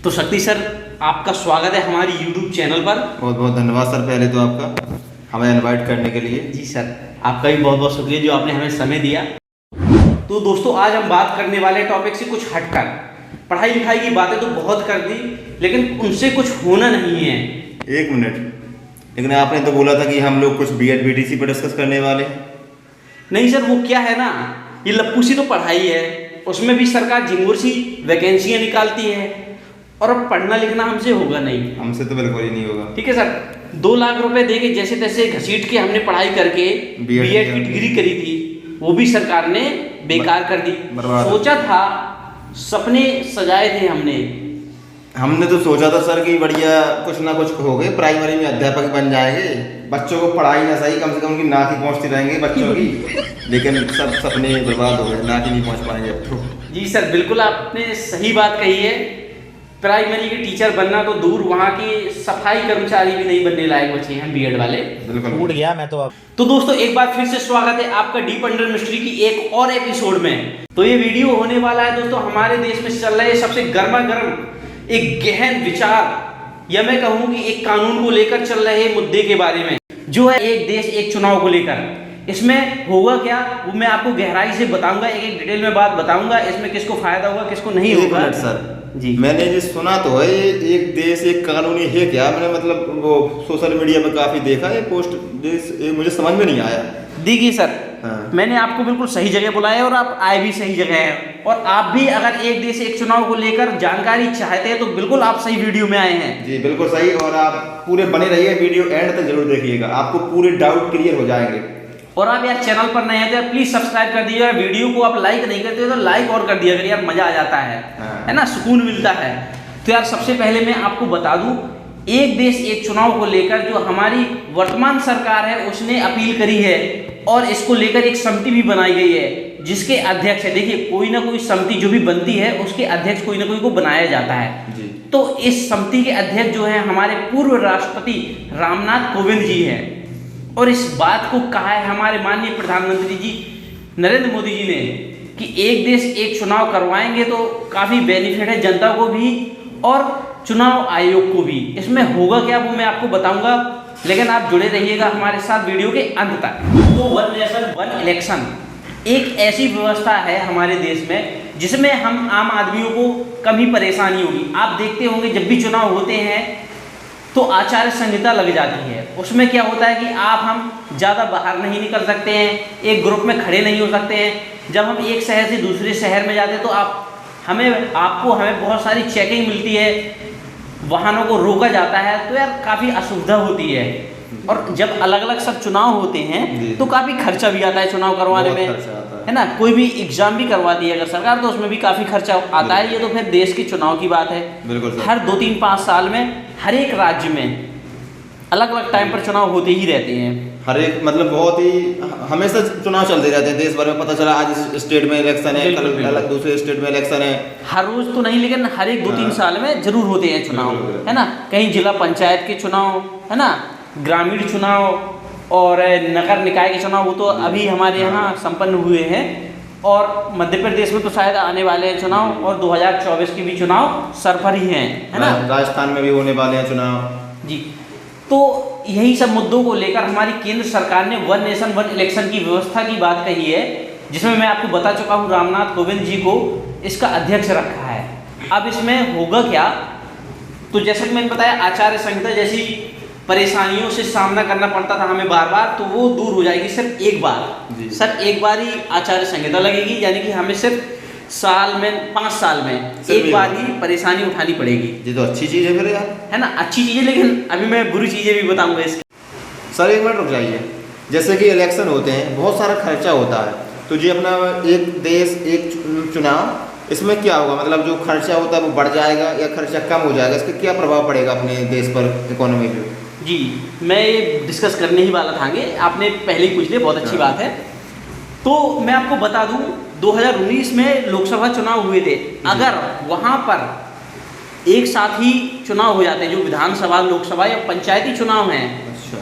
तो शक्ति सर, आपका स्वागत है हमारी YouTube चैनल पर। बहुत बहुत धन्यवाद सर, पहले तो आपका हमें इनवाइट करने के लिए। जी सर, आपका भी बहुत बहुत शुक्रिया जो आपने हमें समय दिया। तो दोस्तों, आज हम बात करने वाले टॉपिक से कुछ हटकर, पढ़ाई लिखाई की बातें तो बहुत कर दी, लेकिन उनसे कुछ होना नहीं है। एक मिनट, लेकिन आपने तो बोला था कि हम लोग कुछ BEd BTC पर डिस्कस करने वाले हैं। नहीं सर, वो क्या है ना, ये लप्पू सी तो पढ़ाई है, उसमें भी सरकार झिंगुर सी वैकेंसियाँ निकालती है, और अब पढ़ना लिखना हमसे होगा नहीं। हमसे तो बिल्कुल ही नहीं होगा। ठीक है सर, 2 लाख रुपए दे के जैसे तैसे घसीट के हमने पढ़ाई करके BEd की डिग्री करी थी, वो भी सरकार ने बेकार कर दी। सोचा था, सपने सजाए थे हमने तो सोचा था सर कि बढ़िया कुछ ना कुछ हो गए, प्राइमरी में अध्यापक बन जाएंगे, बच्चों को पढ़ाई ना सही, कम से कम उनकी नाक ही पहुँचती रहेंगे बच्चों की। लेकिन सब सपने बर्बाद हो गए, नाक ही नहीं पहुँच पाएंगे अब तो। जी सर, बिल्कुल आपने सही बात कही है। प्राइमरी के टीचर बनना तो दूर, वहाँ के सफाई कर्मचारी भी नहीं बनने लायक बचे हैं BEd वाले। बिल्कुल उड़ गया मैं तो अब। तो दोस्तों, एक बार फिर से स्वागत है आपका डीप अंडर मिस्ट्री की एक और एपिसोड में। तो ये वीडियो होने वाला है दोस्तों, हमारे देश में चल रहे सबसे गर्मा गर्म एक गहन विचार, या मैं कहूँ कि एक कानून को लेकर चल रहे मुद्दे के बारे में, जो है एक देश एक चुनाव को लेकर। इसमें होगा क्या, वो मैं आपको गहराई से बताऊंगा, एक डिटेल में बात बताऊंगा, इसमें किसको फायदा होगा किसको नहीं होगा। सर जी, मैंने ये सुना तो है, ये एक देश एक कानूनी है क्या? मैंने मतलब वो सोशल मीडिया में काफी देखा ये पोस्ट, मुझे समझ में नहीं आया। देखिए सर, हाँ। मैंने आपको बिल्कुल सही जगह बुलाया और आप आए भी सही जगह हैं, और आप भी अगर एक देश एक चुनाव को लेकर जानकारी चाहते हैं तो बिल्कुल आप सही वीडियो में आए हैं। जी बिल्कुल सही, और आप पूरे बने रहिए, वीडियो एंड तक जरूर देखिएगा, आपको पूरे डाउट क्लियर हो जाएंगे। और आप यार चैनल पर नए हैं तो यार प्लीज सब्सक्राइब कर दीजिए, वीडियो को आप लाइक नहीं करते तो लाइक और कर दिया करिए यार, मजा आ जाता है ना, सुकून मिलता है। तो यार सबसे पहले मैं आपको बता दूं, एक देश एक चुनाव को लेकर जो हमारी वर्तमान सरकार है उसने अपील करी है, और इसको लेकर एक समिति भी बनाई गई है, जिसके अध्यक्ष है, देखिए कोई ना कोई समिति जो भी बनती है उसके अध्यक्ष कोई ना कोई को बनाया जाता है जी। तो इस समिति के अध्यक्ष जो है हमारे पूर्व राष्ट्रपति रामनाथ कोविंद जी हैं, और इस बात को कहा है हमारे माननीय प्रधानमंत्री जी नरेंद्र मोदी जी ने कि एक देश एक चुनाव करवाएंगे तो काफ़ी बेनिफिट है जनता को भी और चुनाव आयोग को भी। इसमें होगा क्या वो मैं आपको बताऊंगा, लेकिन आप जुड़े रहिएगा हमारे साथ वीडियो के अंत तक। तो 1 नेशन 1 इलेक्शन एक ऐसी व्यवस्था है हमारे देश में जिसमें हम आम आदमियों को कम ही परेशानी होगी। आप देखते होंगे जब भी चुनाव होते हैं तो आचार संहिता लग जाती है। उसमें क्या होता है कि हम ज़्यादा बाहर नहीं निकल सकते हैं, एक ग्रुप में खड़े नहीं हो सकते हैं। जब हम एक शहर से दूसरे शहर में जाते हैं तो आपको हमें बहुत सारी चेकिंग मिलती है, वाहनों को रोका जाता है, तो यार काफ़ी असुविधा होती है। और जब अलग अलग सब चुनाव होते हैं तो काफ़ी खर्चा भी आता है चुनाव करवाने में, है ना। कोई भी एग्जाम भी करवाती है अगर सरकार तो उसमें भी काफ़ी खर्चा आता है। ये तो फिर देश के चुनाव की बात है। बिल्कुल हर 2, 3, 5 साल में हर एक राज्य में अलग अलग टाइम पर चुनाव होते ही रहते हैं। हर एक मतलब बहुत ही हमेशा चुनाव चलते रहते हैं देश भर में। पता चला आज इस स्टेट में इलेक्शन है, कल अलग दूसरे स्टेट में इलेक्शन है। हर रोज तो नहीं, लेकिन हर एक 2-3 साल में जरूर होते हैं चुनाव, है ना। कहीं जिला पंचायत के चुनाव, है ना, ग्रामीण चुनाव और नगर निकाय के चुनाव, वो तो अभी हमारे यहाँ संपन्न हुए हैं, और मध्य प्रदेश में तो शायद आने वाले हैं चुनाव, और 2024 के भी चुनाव सर पर ही हैं, है ना। राजस्थान में भी होने वाले हैं चुनाव जी। तो यही सब मुद्दों को लेकर हमारी केंद्र सरकार ने 1 नेशन 1 इलेक्शन की व्यवस्था की बात कही है, जिसमें मैं आपको बता चुका हूँ रामनाथ कोविंद जी को इसका अध्यक्ष रखा है। अब इसमें होगा क्या, तो जैसे कि मैंने बताया आचार संहिता जैसी परेशानियों से सामना करना पड़ता था हमें बार बार, तो वो दूर हो जाएगी सिर्फ एक बार। सर एक बार ही आचार संहिता लगेगी, यानी कि हमें सिर्फ साल में 5 साल में एक बार ही परेशानी उठानी पड़ेगी। ये तो अच्छी चीज़ है फिर यार, है ना, अच्छी चीज़ है, लेकिन अभी मैं बुरी चीज़ें भी बताऊंगा इसकी। सर एक मिनट रुक जाइए। जैसे कि इलेक्शन होते हैं, बहुत सारा खर्चा होता है, तो जी अपना एक देश एक चुनाव, इसमें क्या होगा, मतलब जो खर्चा होता है वो बढ़ जाएगा या खर्चा कम हो जाएगा, इसका क्या प्रभाव पड़ेगा अपने देश पर, इकोनॉमी पे? जी, मैं ये डिस्कस करने ही वाला था आगे, आपने पहले ही पूछ लिया, बहुत अच्छी बात है। तो मैं आपको बता दूं 2019 में लोकसभा चुनाव हुए थे, अगर वहाँ पर एक साथ ही चुनाव हो जाते हैं, जो विधानसभा लोकसभा या पंचायती चुनाव हैं, अच्छा,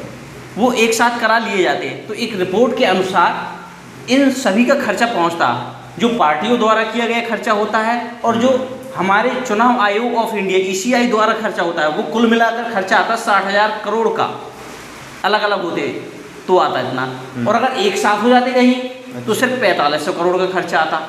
वो एक साथ करा लिए जाते हैं, तो एक रिपोर्ट के अनुसार इन सभी का खर्चा पहुँचता, जो पार्टियों द्वारा किया गया खर्चा होता है और जो हमारे चुनाव आयोग ऑफ इंडिया ECI द्वारा खर्चा होता है वो कुल मिलाकर खर्चा आता है 60,000 करोड़ का, अलग अलग होते तो आता है इतना। और अगर एक साथ हो जाते कहीं तो सिर्फ 4500 करोड़ का खर्चा आता।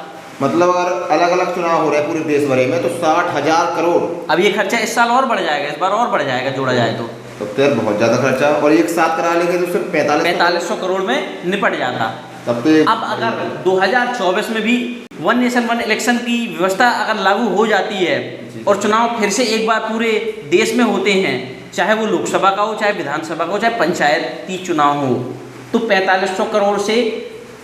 मतलब अगर अलग अलग चुनाव हो रहे हैं पूरे देश भर में तो 60,000 करोड़। अब ये खर्चा इस साल और बढ़ जाएगा, इस बार और बढ़ जाएगा जोड़ा जाए तो यार बहुत ज़्यादा खर्चा, और एक साथ करा लेंगे तो सिर्फ 4500 करोड़ में निपट जाता। तब तो अब अगर 2024 में भी वन नेशन वन इलेक्शन की व्यवस्था अगर लागू हो जाती है और चुनाव फिर से एक बार पूरे देश में होते हैं, चाहे वो लोकसभा का हो, चाहे विधानसभा का हो, चाहे पंचायती चुनाव हो, तो 4500 करोड़ से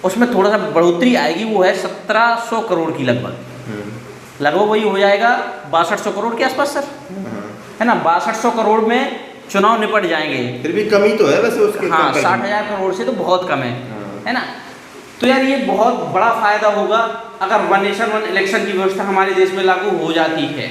उसमें थोड़ा सा बढ़ोतरी आएगी, वो है 1700 करोड़ की लगभग वही हो जाएगा 6200 करोड़ के आसपास सर, है ना। 6200 करोड़ में चुनाव निपट जाएंगे। फिर भी कमी तो है वैसे उसके। हाँ, 60,000 करोड़ से तो बहुत कम है ना। तो यार ये बहुत बड़ा फायदा होगा अगर वन नेशन वन इलेक्शन की व्यवस्था हमारे देश में लागू हो जाती है।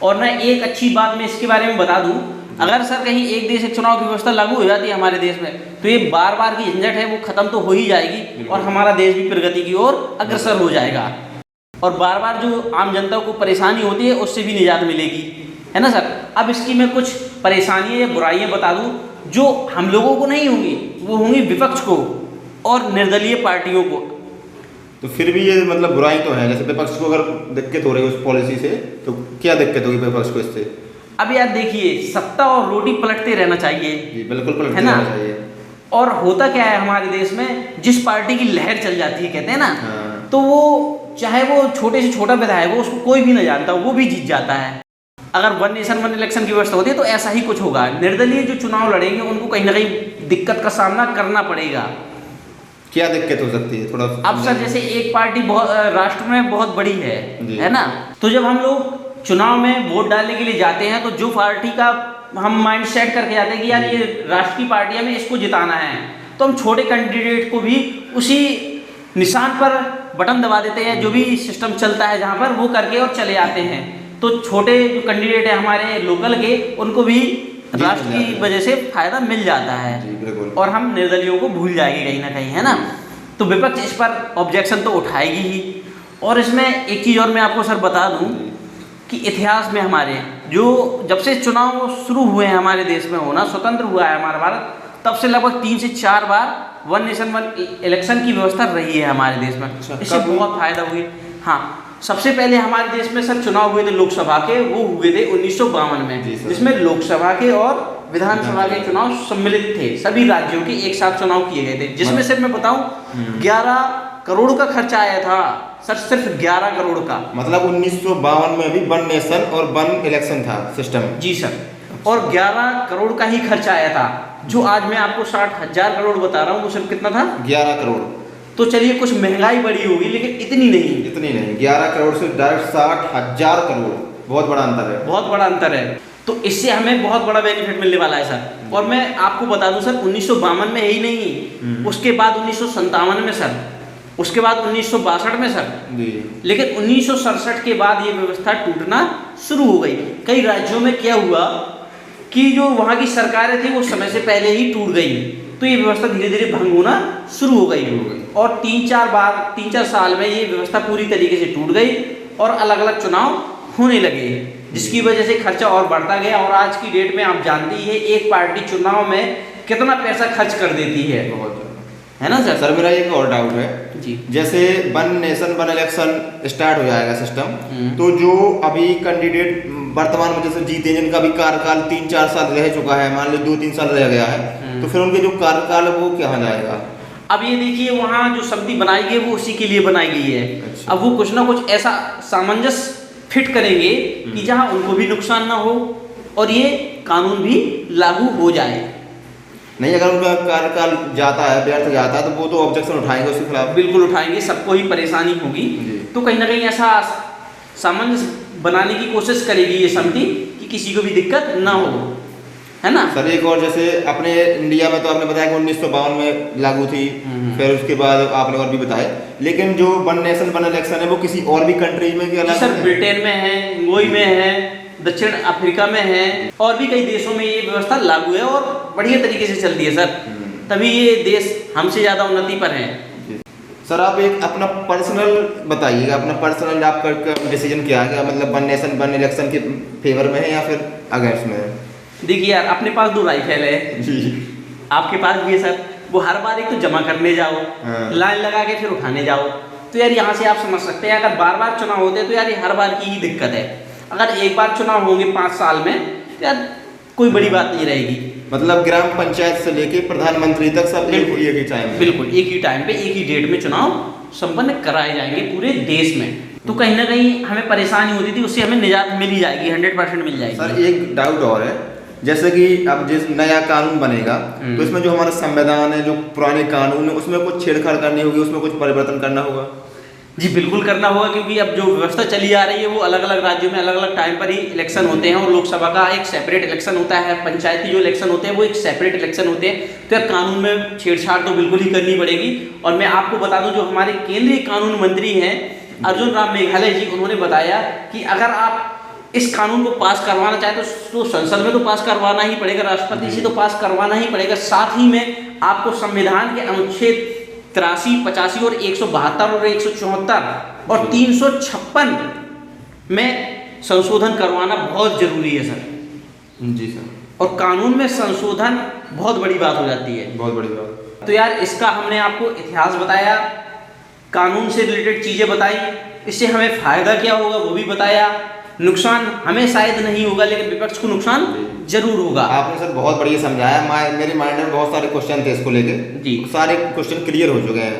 और मैं एक अच्छी बात मैं इसके बारे में बता दूं, अगर सर कहीं एक देश एक चुनाव की व्यवस्था लागू हो जाती है हमारे देश में तो ये बार बार की झंझट है वो खत्म तो हो ही जाएगी और हमारा देश भी प्रगति की ओर अग्रसर हो जाएगा और बार बार जो आम जनता को परेशानी होती है उससे भी निजात मिलेगी, है ना सर। अब इसकी मैं कुछ परेशानियाँ या बुराइयाँ बता दूँ जो हम लोगों को नहीं होंगी, वो होंगी विपक्ष को और निर्दलीय पार्टियों को। तो फिर भी ये मतलब बुराई तो है, जैसे विपक्ष को अगर दिक्कत हो रही है उस पॉलिसी से तो क्या दिक्कत होगी विपक्ष को इससे? अब यार देखिए, सत्ता और रोटी पलटते रहना चाहिए जी, बिल्कुल पलटते है ना। रहना चाहिए। और होता क्या है हमारे देश में, जिस पार्टी की लहर चल जाती है कहते हैं ना, हाँ। तो वो चाहे वो छोटे से छोटा विधायक हो उसको कोई भी ना जानता, वो भी जीत जाता है। अगर वन नेशन वन इलेक्शन की व्यवस्था होती है तो ऐसा ही कुछ होगा। निर्दलीय जो चुनाव लड़ेंगे उनको कहीं ना कहीं दिक्कत का सामना करना पड़ेगा। क्या दिक्कत हो सकती है थोड़ा? अब सर जैसे एक पार्टी बहुत राष्ट्र में बहुत बड़ी है ना, तो जब हम लोग चुनाव में वोट डालने के लिए जाते हैं तो जो पार्टी का हम माइंड सेट करके जाते हैं कि यार ये राष्ट्रीय पार्टी है, हमें इसको जिताना है, तो हम छोटे कैंडिडेट को भी उसी निशान पर बटन दबा देते हैं, जो भी सिस्टम चलता है जहाँ पर वो करके और चले आते हैं। तो छोटे जो कैंडिडेट है हमारे लोकल के, उनको भी राष्ट्र की वजह से फायदा मिल जाता है और हम निर्दलियों को भूल जाएंगे कहीं ना कहीं, है ना। तो विपक्ष इस पर ऑब्जेक्शन तो उठाएगी ही। और इसमें एक चीज़ और मैं आपको सर बता दूं कि इतिहास में हमारे जो जब से चुनाव शुरू हुए हैं हमारे देश में होना, स्वतंत्र हुआ है हमारा भारत, तब से लगभग 3 से 4 बार वन नेशन वन इलेक्शन की व्यवस्था रही है हमारे देश में। इससे बहुत फायदा हुई। हाँ, सबसे पहले हमारे देश में सर चुनाव हुए थे लोकसभा के, वो हुए थे 1952 में, जिसमें लोकसभा के और विधानसभा के चुनाव सम्मिलित थे। सभी राज्यों के एक साथ चुनाव किए गए थे, जिसमें सिर्फ मैं बताऊं 11 करोड़ का खर्चा आया था सर, सिर्फ 11 करोड़ का। मतलब 1952 में भी वन नेशन और वन इलेक्शन था सिस्टम। जी सर, और 11 करोड़ का ही खर्चा आया था। जो आज मैं आपको 60,000 करोड़ बता रहा हूँ वो सिर्फ कितना था? 11 करोड़। तो चलिए कुछ महंगाई बढ़ी होगी लेकिन इतनी नहीं। 11 करोड़ से डायरेक्ट 60,000 करोड़, बहुत बड़ा अंतर है। बहुत बड़ा अंतर है। तो इससे हमें बहुत बड़ा बेनिफिट मिलने वाला है सर। और मैं आपको बता दूं सर, 1952 में ही नहीं, उसके बाद 1957 में सर, उसके बाद 1962 में सर, लेकिन 1967 के बाद ये व्यवस्था टूटना शुरू हो गई। कई राज्यों में क्या हुआ कि जो वहाँ की सरकारें थी वो समय से पहले ही टूट गई, तो ये व्यवस्था धीरे धीरे भंग होना शुरू हो गई और 3-4 साल में ये व्यवस्था पूरी तरीके से टूट गई और अलग अलग चुनाव होने लगे, जिसकी वजह से खर्चा और बढ़ता गया। और आज की डेट में आप जानते ही है एक पार्टी चुनाव में कितना पैसा खर्च कर देती है, है ना सर। सर मेरा एक और डाउट है जी, जैसे one nation one election start हो जाएगा सिस्टम, तो जो अभी कैंडिडेट वर्तमान में जैसे जीते जिनका भी कार्यकाल 3-4 साल रह चुका है, मान लो 2-3 साल रह गया है, तो फिर उनके जो कार्यकाल है वो क्या हो जाएगा? अब ये देखिए वहाँ जो समिति बनाई गई वो उसी के लिए बनाई गई है। अच्छा। अब वो कुछ ना कुछ ऐसा सामंजस्य फिट करेंगे कि जहाँ उनको भी नुकसान ना हो और ये कानून भी लागू हो जाए। नहीं, अगर उनका कार्यकाल जाता है, व्यर्थ जाता है, तो वो तो ऑब्जेक्शन उठाएंगे उसके खिलाफ। बिल्कुल उठाएंगे, सबको ही परेशानी होगी। तो कहीं ना कहीं ऐसा सामंजस्य बनाने की कोशिश करेगी ये समिति कि किसी को भी दिक्कत ना हो, है ना सर। एक और जैसे अपने इंडिया में तो आपने बताया कि 1952 में लागू थी, फिर उसके बाद आपने और भी बताया, लेकिन जो वन नेशन वन इलेक्शन है वो किसी और भी कंट्री में क्या? सर ब्रिटेन में है, नॉर्वे में है, दक्षिण अफ्रीका में है और भी कई देशों में ये व्यवस्था लागू है और बढ़िया तरीके से चलती है सर। तभी ये देश हमसे ज़्यादा उन्नति पर है। सर आप एक अपना पर्सनल बताइएगा, अपना पर्सनल आपका डिसीजन क्या है, मतलब वन नेशन वन इलेक्शन के फेवर में है या फिर अगेंस्ट में है? देखिए यार, अपने पास 2 राइफल है जी। आपके पास भी है सर। वो हर बार एक तो जमा करने जाओ, लाइन लगा के फिर उठाने जाओ, तो यार यहाँ से आप समझ सकते हैं अगर बार बार चुनाव होते हैं तो यार ये हर बार की ही दिक्कत है। अगर एक बार चुनाव होंगे 5 साल में तो यार कोई बड़ी बात नहीं रहेगी। मतलब ग्राम पंचायत से लेके प्रधानमंत्री तक सब एक ही टाइम में, बिल्कुल एक ही टाइम पे एक ही डेट में चुनाव संपन्न कराए जाएंगे पूरे देश में। तो कहीं ना कहीं हमें परेशानी होती थी, उससे हमें निजात मिल ही जाएगी, 100% मिल जाएगी। सर एक डाउट और है, जैसे कि अब जिस नया कानून बनेगा तो इसमें जो हमारा संविधान है, जो पुराने कानून है, उसमें कुछ छेड़छाड़ करनी होगी, उसमें कुछ परिवर्तन करना होगा? जी बिल्कुल करना होगा, क्योंकि अब जो व्यवस्था चली आ रही है वो अलग अलग राज्यों में अलग अलग टाइम पर ही इलेक्शन होते हैं, और लोकसभा का एक सेपरेट इलेक्शन होता है, पंचायती जो इलेक्शन होते हैं वो एक सेपरेट इलेक्शन होते हैं। तो यार कानून में छेड़छाड़ तो बिल्कुल ही करनी पड़ेगी। और मैं आपको बता दूं, जो हमारे केंद्रीय कानून मंत्री हैं अर्जुन राम मेघवाल जी, उन्होंने बताया कि अगर आप इस कानून को पास करवाना चाहे तो संसद में तो पास करवाना ही पड़ेगा, राष्ट्रपति से तो पास करवाना ही पड़ेगा, साथ ही में आपको संविधान के अनुच्छेद 83, 85 और 172 और 174 और 356 में संशोधन करवाना बहुत जरूरी है सर। जी सर। और कानून में संशोधन बहुत बड़ी बात हो जाती है, बहुत बड़ी बात। तो यार इसका हमने आपको इतिहास बताया, कानून से रिलेटेड चीजें बताई, इससे हमें फायदा क्या होगा वो भी बताया, नुकसान हमें शायद नहीं होगा लेकिन विपक्ष को नुकसान जरूर होगा। आपने सर बहुत बढ़िया समझाया, मेरे माइंड में बहुत सारे क्वेश्चन थे इसको लेके, जी सारे क्वेश्चन क्लियर हो चुके हैं।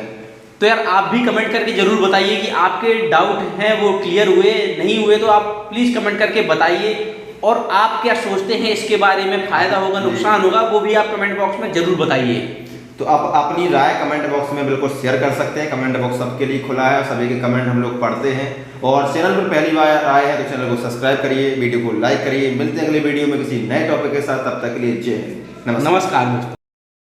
तो यार आप भी कमेंट करके जरूर बताइए कि आपके डाउट हैं वो क्लियर हुए नहीं हुए, तो आप प्लीज कमेंट करके बताइए, और आप क्या सोचते हैं इसके बारे में, फायदा होगा नुकसान होगा वो भी आप कमेंट बॉक्स में जरूर बताइए। तो आप अपनी राय कमेंट बॉक्स में बिल्कुल शेयर कर सकते हैं, कमेंट बॉक्स सबके लिए खुला है, सभी के कमेंट हम लोग पढ़ते हैं। और चैनल पर पहली बार आए हैं तो चैनल को सब्सक्राइब करिए, वीडियो को लाइक करिए। मिलते हैं अगले वीडियो में किसी नए टॉपिक के साथ, तब तक के लिए जय हिंद, नमस्कार दोस्तों।